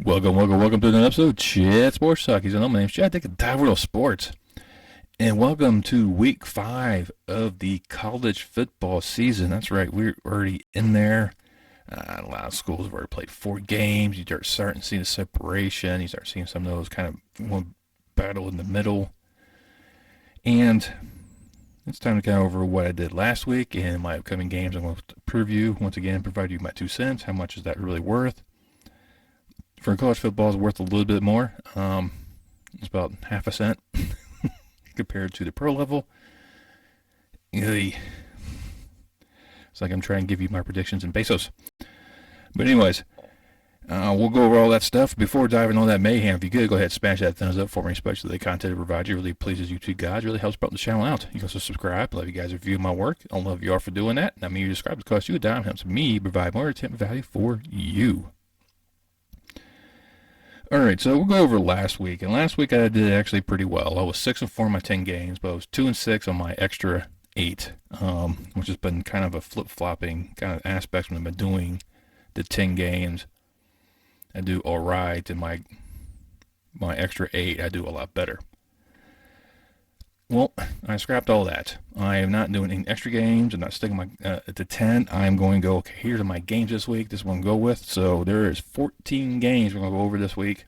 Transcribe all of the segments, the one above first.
Welcome to another episode of Chat Sports Talk. My name's Chad. Take a dive into sports. And welcome to week 5 of the college football season. That's right, we're already in there. A lot of schools have already played 4 games. You start starting to see the separation. You start seeing some of those kind of one battle in the middle. And it's time to go over what I did last week and my upcoming games. I'm going to preview, once again, provide you my 2 cents. How much is that really worth? For college football, it's worth a little bit more. It's about half a cent compared to the pro level. It's like I'm trying to give you my predictions in pesos. But anyways, we'll go over all that stuff. Before diving on that mayhem, if you could, go ahead and smash that thumbs up for me, especially the content I provide you. It really pleases YouTube guys. It really helps promote the channel out. You can also subscribe. Love you guys review my work. I love you all for doing that. And I mean, you subscribe, it costs you a dime. It helps me provide more attention value for you. All right, so we'll go over last week. And last week I did actually pretty well. I was 6-4 in my 10 games, but I was 2-6 on my extra 8, which has been kind of a flip-flopping kind of aspect when I've been doing the 10 games. I do all right, and my extra 8, I do a lot better. Well, I scrapped all that. I am not doing any extra games. I'm not sticking my to 10. I'm going to go, okay, here's my games this week. This one to go with. So there is 14 games we're going to go over this week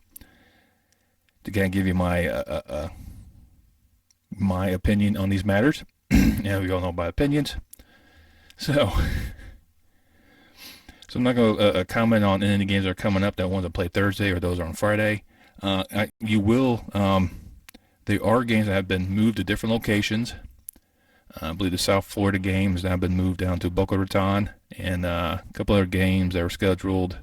to kind of give you my my opinion on these matters. And we all know about opinions. So I'm not going to comment on any of the games that are coming up, that ones that play Thursday or those are on Friday. You will... There are games that have been moved to different locations. I believe the South Florida game has now been moved down to Boca Raton, and a couple other games that were scheduled.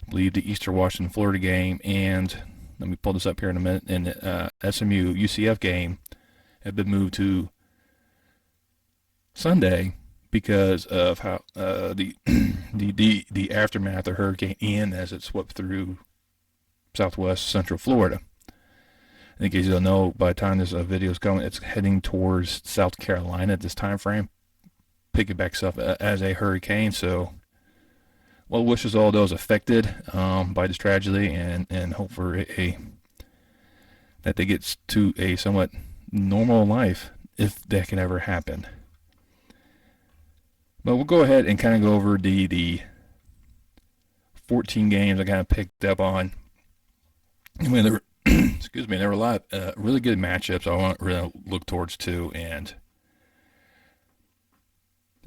I believe the Eastern Washington Florida game, and let me pull this up here in a minute. And SMU UCF game have been moved to Sunday because of how the aftermath of Hurricane Ian as it swept through southwest central Florida. I think, as you'll know, by the time this video is coming, it's heading towards South Carolina at this time frame. Piggybacks up as a hurricane. So, well wishes all those affected by this tragedy, and hope for that they get to a somewhat normal life, if that can ever happen. But we'll go ahead and kind of go over the 14 games I kind of picked up on. I mean, there were excuse me, there were a lot of really good matchups I want to really look towards too, and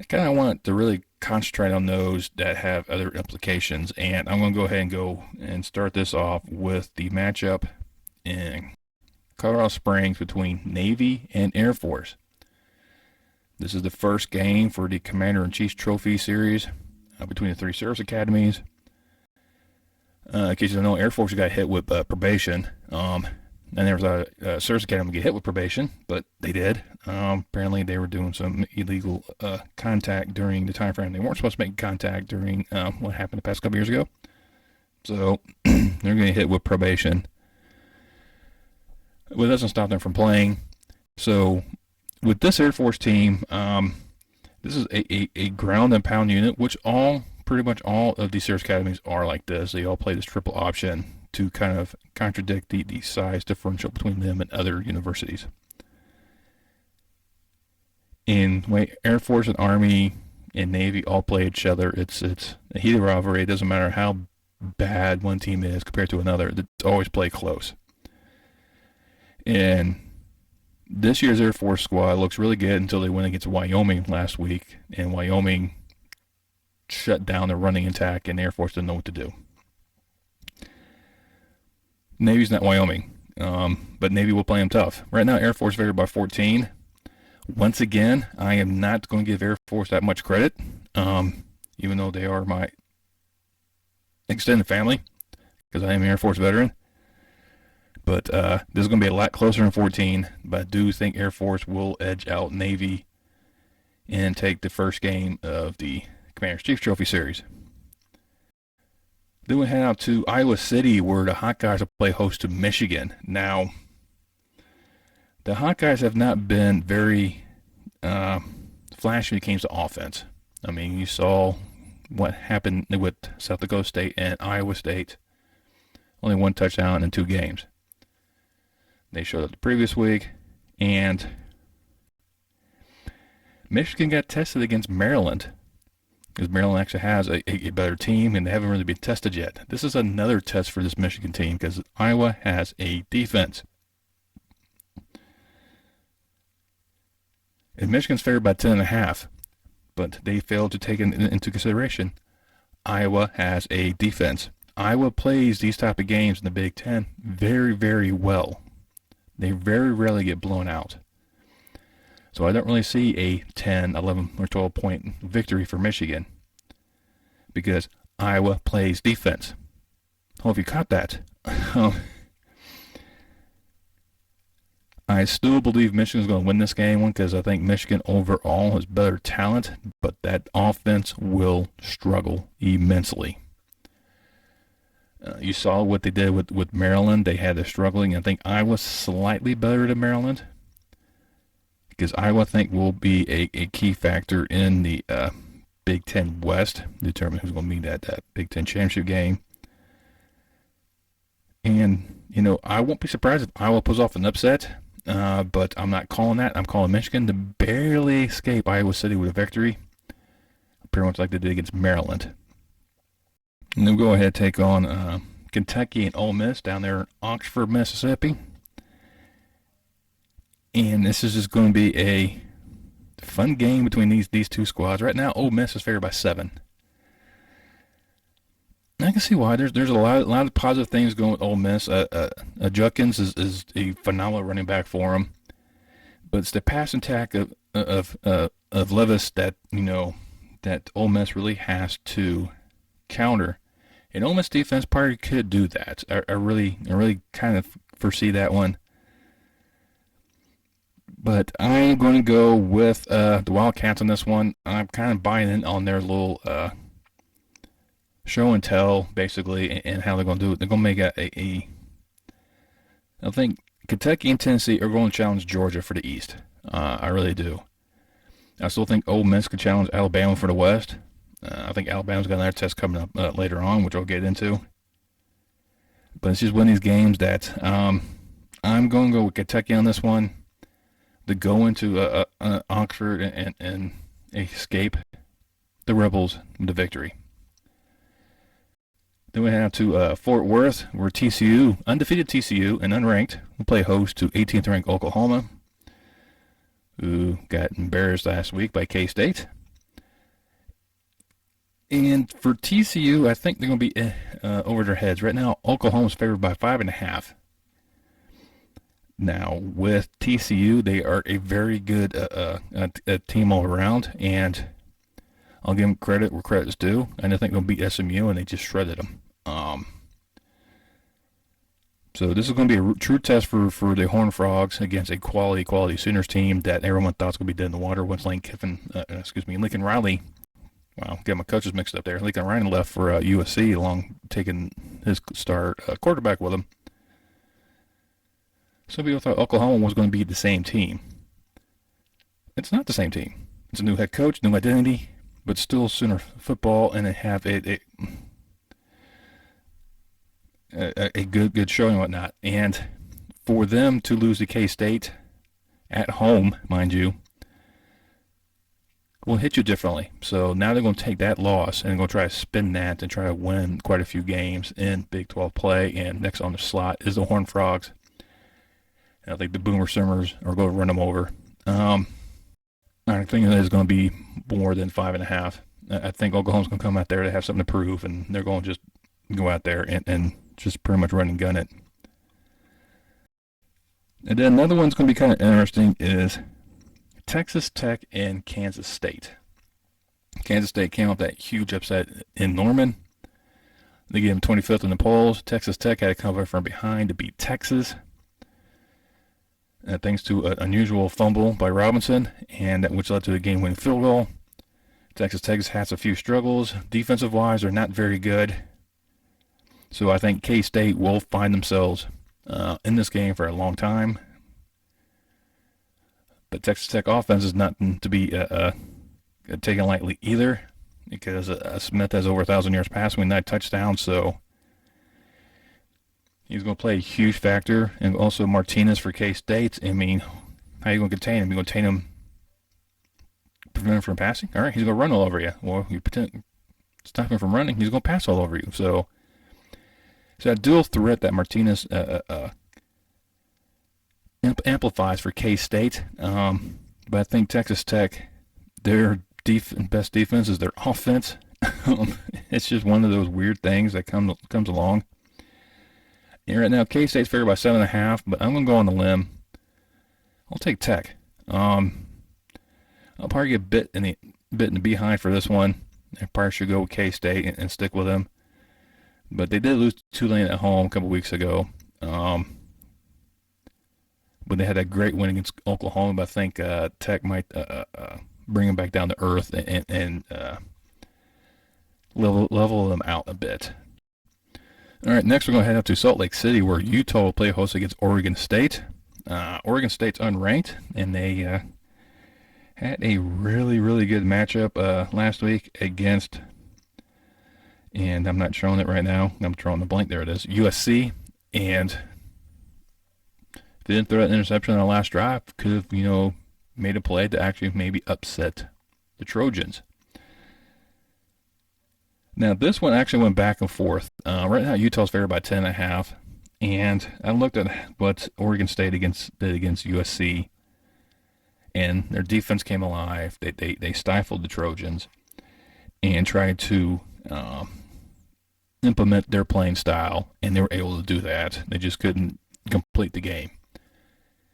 I kind of want to really concentrate on those that have other implications. And I'm going to go ahead and start this off with the matchup in Colorado Springs between Navy and Air Force. This is the first game for the Commander-in-Chief's Trophy Series between the 3 service academies. In case you don't know, Air Force got hit with probation. And there was a service academy get hit with probation, but they did. Apparently, they were doing some illegal contact during the time frame. They weren't supposed to make contact during what happened the past couple years ago. So they're going to get hit with probation. Well, it doesn't stop them from playing. So with this Air Force team, this is a ground and pound unit, which pretty much all of these service academies are like this. They all play this triple option to kind of contradict the size differential between them and other universities. In the way Air Force and Army and Navy all play each other, it's a heated rivalry. It doesn't matter how bad one team is compared to another. It's always play close. And this year's Air Force squad looks really good until they went against Wyoming last week, and Wyoming shut down their running attack, and the Air Force didn't know what to do. Navy's not Wyoming, but Navy will play them tough. Right now, Air Force favored by 14. Once again, I am not going to give Air Force that much credit, even though they are my extended family, because I am an Air Force veteran. But this is going to be a lot closer than 14, but I do think Air Force will edge out Navy and take the first game of the Commander-in-Chief's Trophy Series. Then we head out to Iowa City, where the Hawkeyes will play host to Michigan. Now, the Hawkeyes have not been very flashy when it comes to offense. I mean, you saw what happened with South Dakota State and Iowa State only 1 touchdown in 2 games. They showed up the previous week, and Michigan got tested against Maryland because Maryland actually has a better team, and they haven't really been tested yet. This is another test for this Michigan team because Iowa has a defense. And Michigan's favored by 10.5, but they failed to take into consideration Iowa has a defense. Iowa plays these type of games in the Big Ten very, very well. They very rarely get blown out. So I don't really see a 10, 11, or 12 point victory for Michigan because Iowa plays defense. Hope you caught that. I still believe Michigan's going to win this game because I think Michigan overall has better talent, but that offense will struggle immensely. You saw what they did with Maryland. They had their struggling. I think Iowa's slightly better than Maryland because Iowa, I think, will be a key factor in the Big Ten West, determine who's going to be that Big Ten championship game. And, I won't be surprised if Iowa pulls off an upset, but I'm not calling that. I'm calling Michigan to barely escape Iowa City with a victory, pretty much like they did against Maryland. And then we'll go ahead and take on Kentucky and Ole Miss down there in Oxford, Mississippi. And this is just going to be a fun game between these two squads. Right now, Ole Miss is favored by 7. I can see why. There's a lot of positive things going with Ole Miss. Judkins is a phenomenal running back for him, but it's the pass attack of Levis that that Ole Miss really has to counter. And Ole Miss defense probably could do that. I really kind of foresee that one. But I'm going to go with the Wildcats on this one. I'm kind of buying in on their little show and tell, basically, and how they're going to do it. They're going to make I think Kentucky and Tennessee are going to challenge Georgia for the East. I really do. I still think Ole Miss could challenge Alabama for the West. I think Alabama's got another test coming up later on, which I'll get into. But it's just one of these games that I'm going to go with Kentucky on this one to go into Oxford and escape the Rebels with the victory. Then we have to Fort Worth, where TCU, undefeated TCU and unranked, will play host to 18th ranked Oklahoma, who got embarrassed last week by K-State. And for TCU, I think they're going to be over their heads. Right now, Oklahoma's favored by 5.5. Now, with TCU, they are a very good a team all around, and I'll give them credit where credit's due. And I think they'll beat SMU, and they just shredded them. So this is going to be a true test for the Horned Frogs against a quality Sooners team that everyone thought was going to be dead in the water once Lincoln Riley. Wow, get my coaches mixed up there. Lincoln Riley left for USC, along taking his star quarterback with him. Some people thought Oklahoma was going to be the same team. It's not the same team. It's a new head coach, new identity, but still Sooner football, and they have a good showing and whatnot. And for them to lose to K-State at home, mind you, will hit you differently. So now they're going to take that loss and going to try to spin that and try to win quite a few games in Big 12 play. And next on the slot is the Horned Frogs. And I think the Boomer Simmers are going to run them over. I think it is going to be more than 5.5. I think Oklahoma's going to come out there to have something to prove, and they're going to just go out there and just pretty much run and gun it. And then another one's going to be kind of interesting is Texas Tech and Kansas State. Kansas State came off that huge upset in Norman. They gave them 25th in the polls. Texas Tech had to come from behind to beat Texas. Thanks to an unusual fumble by Robinson, which led to a game-winning field goal. Texas Tech has a few struggles. Defensive-wise, they're not very good. So I think K-State will find themselves in this game for a long time. But Texas Tech offense is nothing to be taken lightly either, because Smith has over 1,000 yards passing with 9 touchdowns. So He's going to play a huge factor, and also Martinez for K-State. I mean, how are you going to contain him? You going to contain him, prevent him from passing? All right, he's going to run all over you. Well, you stop him from running, he's going to pass all over you. So that dual threat that Martinez amplifies for K-State. But I think Texas Tech, their best defense is their offense. It's just one of those weird things that comes along. And right now, K-State's favored by 7.5, but I'm going to go on the limb. I'll take Tech. I'll probably get bit in the behind for this one. I probably should go with K-State and stick with them. But they did lose to Tulane at home a couple weeks ago. But they had a great win against Oklahoma. But I think Tech might bring them back down to earth and level them out a bit. All right, next we're going to head up to Salt Lake City, where Utah will play host against Oregon State. Oregon State's unranked, and they had a really, really good matchup last week against, and I'm not showing it right now. I'm drawing the blank. There it is, USC. And if they didn't throw that interception on the last drive, could have, made a play to actually maybe upset the Trojans. Now, this one actually went back and forth. Right now, Utah's favored by 10.5. And I looked at what Oregon State did against USC. And their defense came alive. They stifled the Trojans and tried to implement their playing style. And they were able to do that. They just couldn't complete the game.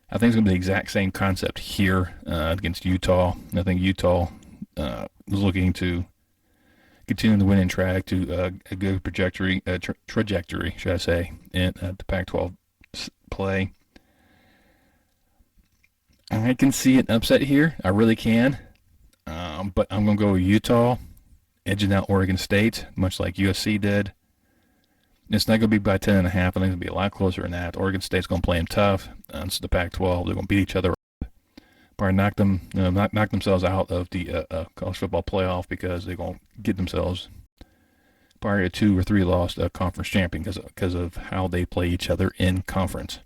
I think it's going to be the exact same concept here against Utah. I think Utah was looking to continue the winning track to a good trajectory, should I say, in the Pac-12 play. I can see an upset here. I really can. But I'm going to go with Utah, edging out Oregon State, much like USC did. It's not going to be by 10.5. I think it's going to be a lot closer than that. Oregon State's going to play them tough. It's the Pac-12. They're going to beat each other up. Probably knock themselves out of the college football playoff because they're going to get themselves probably a 2 or 3 loss conference champion because of how they play each other in conference.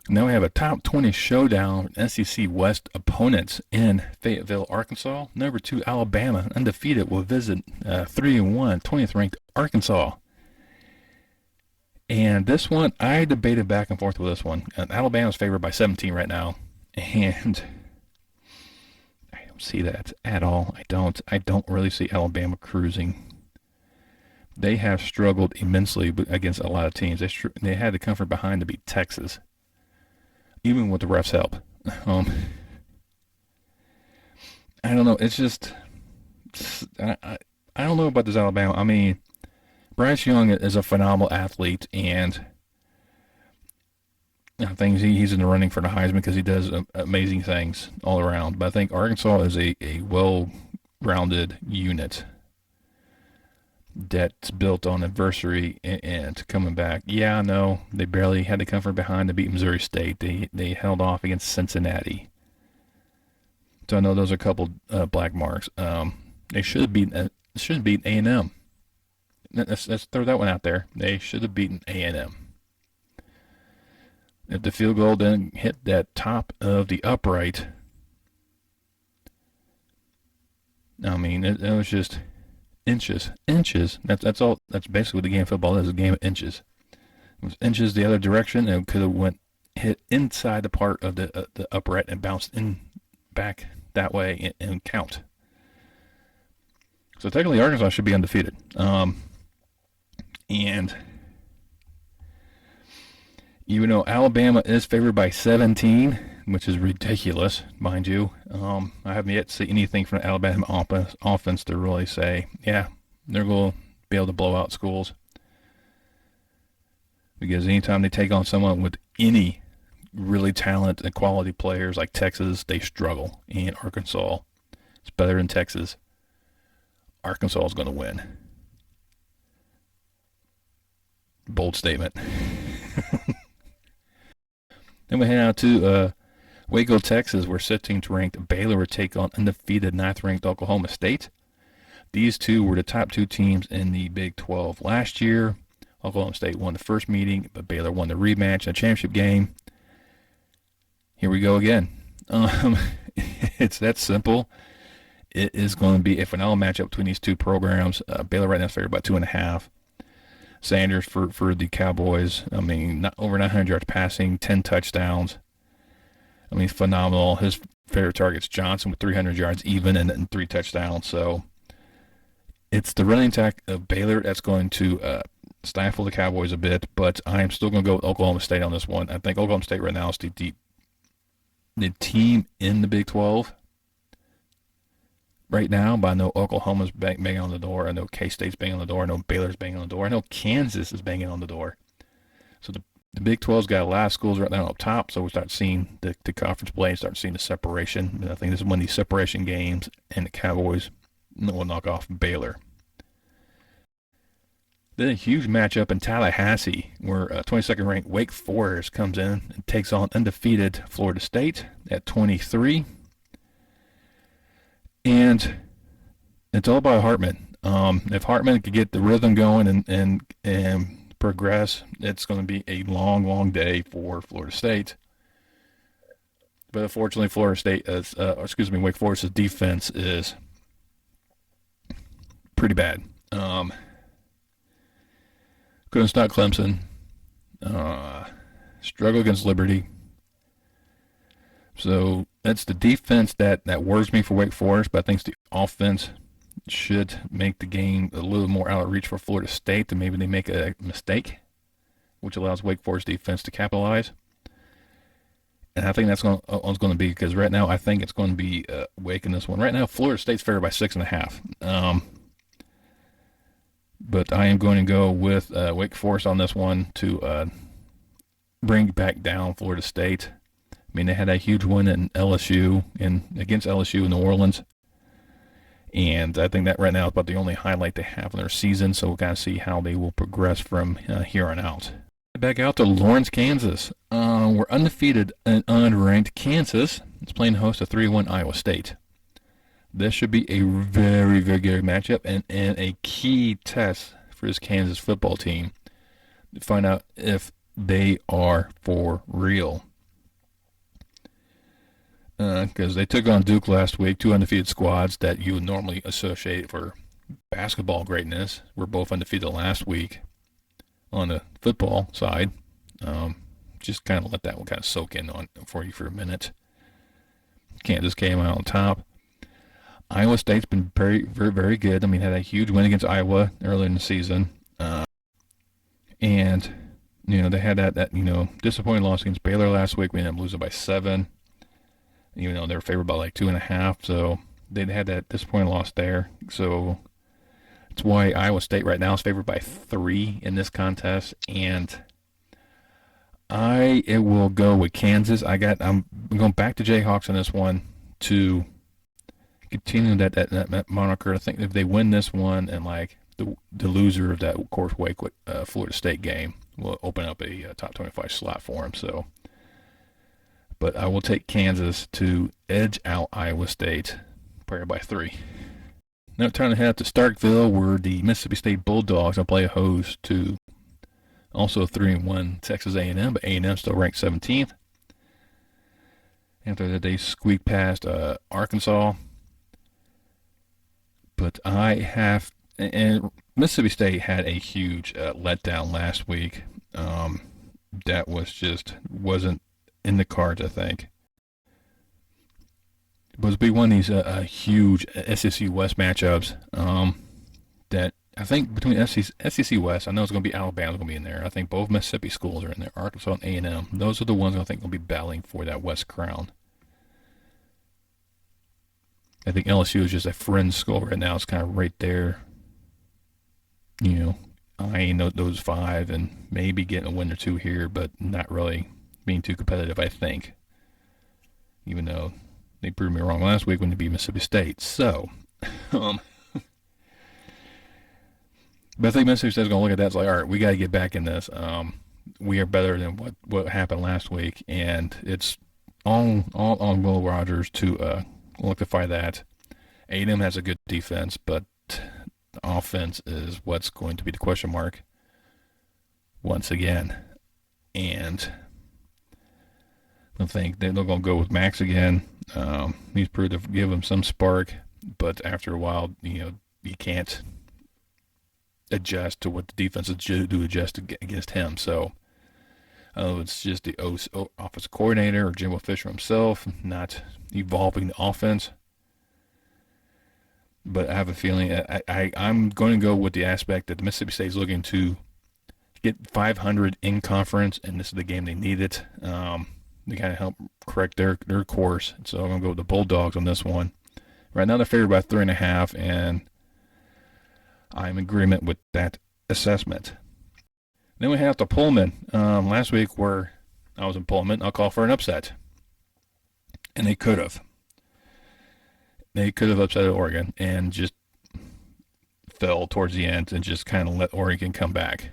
Now we have a top 20 showdown SEC West opponents in Fayetteville, Arkansas. Number 2 Alabama, undefeated, will visit 3-1 20th ranked Arkansas. And this one, I debated back and forth with this one. Alabama's favored by 17 right now. And I don't see that at all. I don't really see Alabama cruising. They have struggled immensely against a lot of teams. They had to come from behind to beat Texas, even with the refs' help. I don't know. It's just I don't know about this Alabama. I mean, Bryce Young is a phenomenal athlete, and I think he's in the running for the Heisman because he does amazing things all around. But I think Arkansas is a well-rounded unit that's built on adversity and coming back. Yeah, I know they barely had to come from behind to beat Missouri State. They held off against Cincinnati. So I know those are a couple black marks. They should have beaten A&M. Let's throw that one out there. They should have beaten A&M. If the field goal didn't hit that top of the upright, I mean, it was just inches. That's all. That's basically what the game of football is, a game of inches. It was inches the other direction, and it could have hit inside the part of the upright and bounced back that way and count. So technically, Arkansas should be undefeated. And even though Alabama is favored by 17, which is ridiculous, mind you, I haven't yet seen anything from the Alabama offense to really say, yeah, they're going to be able to blow out schools. Because anytime they take on someone with any really talented and quality players like Texas, they struggle. And Arkansas is better than Texas. Arkansas is going to win. Bold statement. Then we head out to Waco, Texas, where 16th ranked Baylor would take on undefeated 9th ranked Oklahoma State. These two were the top 2 teams in the Big 12 last year. Oklahoma State won the first meeting, but Baylor won the rematch in a championship game. Here we go again. It's that simple. It is going to be a phenomenal matchup between these two programs. Baylor right now is favored by 2.5. Sanders for the Cowboys. I mean, not over 900 yards passing, 10 touchdowns. I mean, phenomenal. His favorite target's Johnson with 300 yards even and 3 touchdowns. So it's the running attack of Baylor that's going to stifle the Cowboys a bit, but I am still going to go with Oklahoma State on this one. I think Oklahoma State right now is the team in the Big 12 right now, but I know Oklahoma's banging on the door. I know K-State's banging on the door. I know Baylor's banging on the door. I know Kansas is banging on the door. So the Big 12's got a lot of schools right now up top, so we start seeing the conference play and start seeing the separation. And I think this is one of these separation games, and the Cowboys will knock off Baylor. Then a huge matchup in Tallahassee, where 22nd ranked Wake Forest comes in and takes on undefeated Florida State at 23. And it's all about Hartman. If Hartman could get the rhythm going and progress, it's going to be a long, long day for Florida State. But unfortunately, Wake Forest's defense is pretty bad. Couldn't stop Clemson. Struggle against Liberty. So that's the defense that worries me for Wake Forest, but I think the offense should make the game a little more out of reach for Florida State, and maybe they make a mistake, which allows Wake Forest defense to capitalize. And I think that's going to be, because right now I think it's going to be Wake in this one. Right now, Florida State's favored by 6.5. But I am going to go with Wake Forest on this one to bring back down Florida State. I mean, they had a huge win in LSU against LSU in New Orleans. And I think that right now is about the only highlight they have in their season, so we'll kind of see how they will progress from here on out. Back out to Lawrence, Kansas. We're undefeated and unranked Kansas. It's playing host to 3-1 Iowa State. This should be a very, very good matchup and a key test for this Kansas football team to find out if they are for real. Because they took on Duke last week, two undefeated squads that you would normally associate for basketball greatness. We're both undefeated last week on the football side. Just kind of let that one kind of soak in for you for a minute. Kansas came out on top. Iowa State's been very, very, very good. I mean, had a huge win against Iowa earlier in the season. And, they had that disappointing loss against Baylor last week. We ended up losing by 7. Even though they were favored by like 2.5. So they had that disappointing loss there. So that's why Iowa State right now is favored by 3 in this contest. And it will go with Kansas. I'm going back to Jayhawks on this one to continue that moniker. I think if they win this one, and like the loser of that, of course, Wake Florida State game will open up a top 25 slot for them. So, but I will take Kansas to edge out Iowa State, probably by 3. Now time to head to Starkville, where the Mississippi State Bulldogs will play a host to also 3-1 Texas A&M, but A&M still ranked 17th. After that, they squeaked past Arkansas. But and Mississippi State had a huge letdown last week. That wasn't in the cards, I think. It was be one of these huge SEC West matchups that I think between SEC West, I know it's going to be Alabama's going to be in there. I think both Mississippi schools are in there, Arkansas and A&M. Those are the ones I think will be battling for that West crown. I think LSU is just a fringe school right now. It's kind of right there. Eyeing those 5 and maybe getting a win or 2 here, but not really being too competitive, I think. Even though they proved me wrong last week when they beat Mississippi State. So, but I think Mississippi State's going to look at that. It's like, all right, we got to get back in this. We are better than what happened last week, and it's all on Will Rogers to rectify that. A&M has a good defense, but the offense is what's going to be the question mark. once again. And I think they're going to go with Max again. He's proved to give him some spark, but after a while, you can't adjust to what the defenses do adjust against him. So it's just the offensive coordinator or Jimbo Fisher himself not evolving the offense. But I have a feeling I'm going to go with the aspect that Mississippi State is looking to get 500 in conference, and this is the game they need it. They kind of help correct their course. So I'm going to go with the Bulldogs on this one. Right now they're favored by 3.5, and I'm in agreement with that assessment. Then we have to Pullman. Last week where I was in Pullman, I'll call for an upset. And they could have. They could have upset Oregon and just fell towards the end and just kind of let Oregon come back.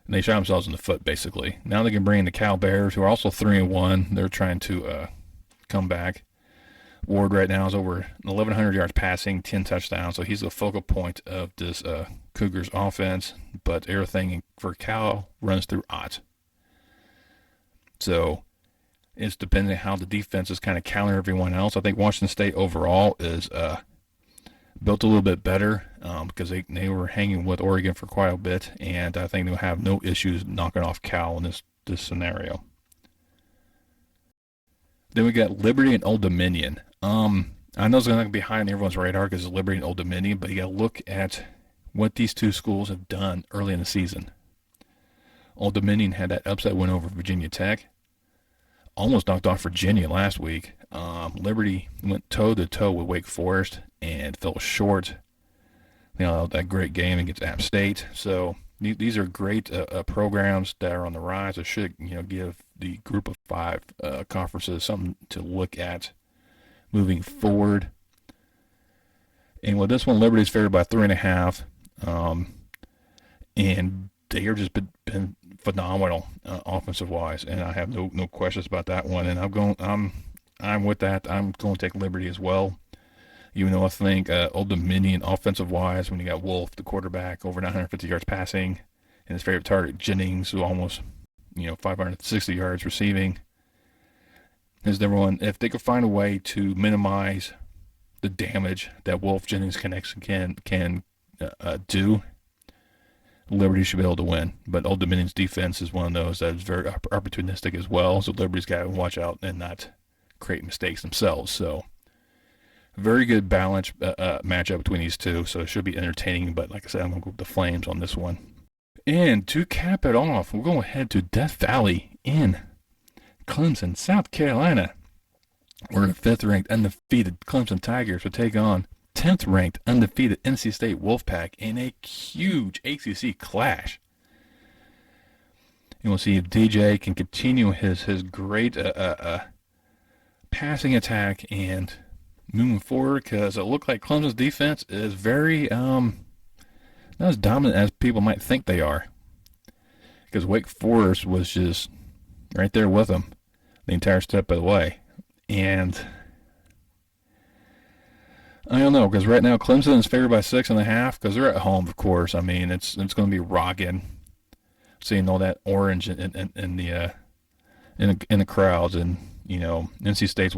They shot themselves in the foot, basically. Now they can bring in the Cal Bears, who are also 3-1. They're trying to come back. Ward right now is over 1,100 yards passing, 10 touchdowns, so he's the focal point of this Cougars offense. But everything for Cal runs through Ott. So it's depending on how the defense is kind of counter everyone else. I think Washington State overall is built a little bit better because they were hanging with Oregon for quite a bit, and I think they'll have no issues knocking off Cal in this scenario. Then we got Liberty and Old Dominion. I know it's going to be high on everyone's radar because it's Liberty and Old Dominion, but you got to look at what these two schools have done early in the season. Old Dominion had that upset win over Virginia Tech. Almost knocked off Virginia last week. Liberty went toe-to-toe with Wake Forest and fell short. That great game against App State. So these are great programs that are on the rise. It should give the group of 5 conferences something to look at moving forward. And with this one, Liberty's favored by 3.5, and they have just been phenomenal offensive wise, and I have no questions about that one. And I'm with that. I'm going to take Liberty as well, even though I think Old Dominion offensive wise, when you got Wolf, the quarterback, over 950 yards passing, and his favorite target Jennings, who almost 560 yards receiving, is number one. If they could find a way to minimize the damage that Wolf Jennings connection can do, Liberty should be able to win. But Old Dominion's defense is one of those that is very opportunistic as well, so Liberty's got to watch out and not create mistakes themselves. So very good balance matchup between these two, so it should be entertaining. But like I said, I'm going to go with the Flames on this one. And to cap it off, we're going to head to Death Valley in Clemson, South Carolina, where the 5th-ranked undefeated Clemson Tigers will take on 10th-ranked undefeated NC State Wolfpack in a huge ACC clash. And we'll see if DJ can continue his great passing attack and moving forward, because it looked like Clemson's defense is very not as dominant as people might think they are. Because Wake Forest was just right there with them the entire step of the way. And I don't know, because right now Clemson is favored by 6.5 because they're at home, of course. I mean, it's going to be rocking, seeing all that orange in the crowds, and NC State's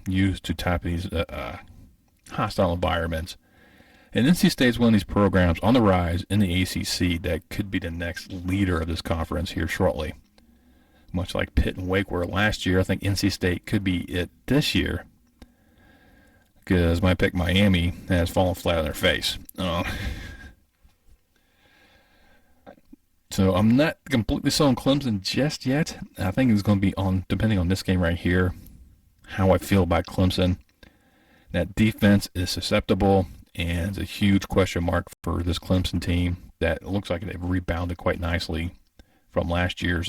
used to type of these hostile environments. And NC State's one of these programs on the rise in the ACC that could be the next leader of this conference here shortly. Much like Pitt and Wake were last year, I think NC State could be it this year, because my pick Miami has fallen flat on their face. So I'm not completely sold on Clemson just yet. I think it's going to be depending on this game right here, how I feel about Clemson. That defense is susceptible, and it's a huge question mark for this Clemson team that looks like they've rebounded quite nicely from last year's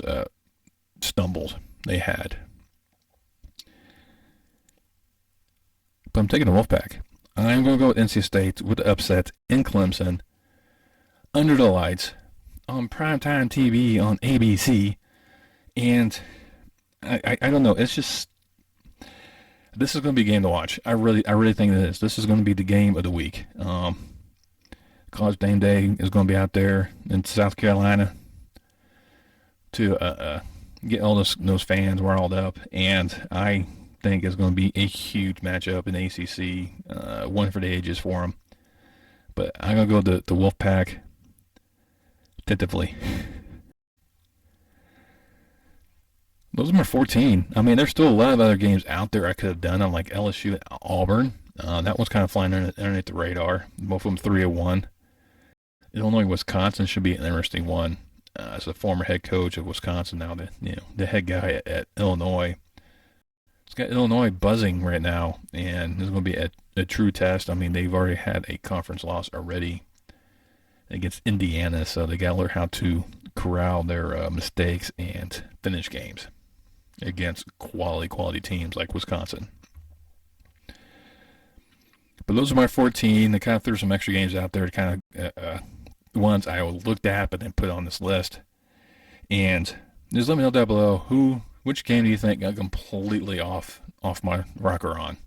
stumbles they had. But I'm taking the Wolfpack. I'm going to go with NC State with the upset in Clemson, under the lights, on primetime TV on ABC. And I don't know. It's just, this is going to be a game to watch. I really think it is. This is going to be the game of the week. College Game Day is going to be out there in South Carolina to get all those fans riled up, and I think it's going to be a huge matchup in the ACC, one for the ages for them. But I'm going to go the Wolfpack tentatively. Those are my 14. I mean, there's still a lot of other games out there I could have done. I'm like LSU and Auburn. That one's kind of flying underneath the radar. Both of them 3-1. Illinois, Wisconsin should be an interesting one. As a former head coach of Wisconsin, now the head guy at Illinois. It's got Illinois buzzing right now, and it's going to be a true test. I mean, they've already had a conference loss already against Indiana, so they got to learn how to corral their mistakes and finish games against quality teams like Wisconsin. But those are my 14. They kind of threw some extra games out there to kind of ones I looked at but then put on this list. And just let me know down below which game do you think got completely off my rocker on.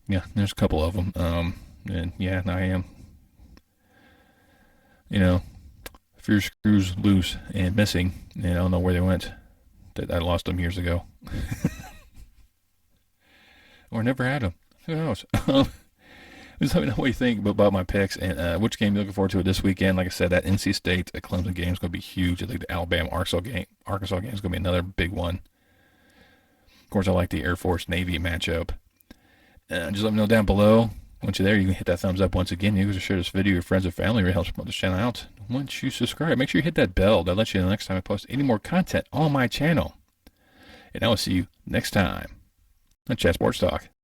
Yeah, there's a couple of them. And yeah, I am. If your screws loose and missing, and I don't know where they went. That I lost them years ago. Or never had them. Who knows? Just let me know what you think about my picks and which game you're looking forward to this weekend. Like I said, that NC State Clemson game is going to be huge. I think the Alabama-Arkansas game is going to be another big one. Of course, I like the Air Force-Navy matchup. Just let me know down below. Once you're there, you can hit that thumbs up once again. You can share this video with your friends and family. It really helps promote this channel out. Once you subscribe, make sure you hit that bell. That lets you know the next time I post any more content on my channel. And I will see you next time on Chat Sports Talk.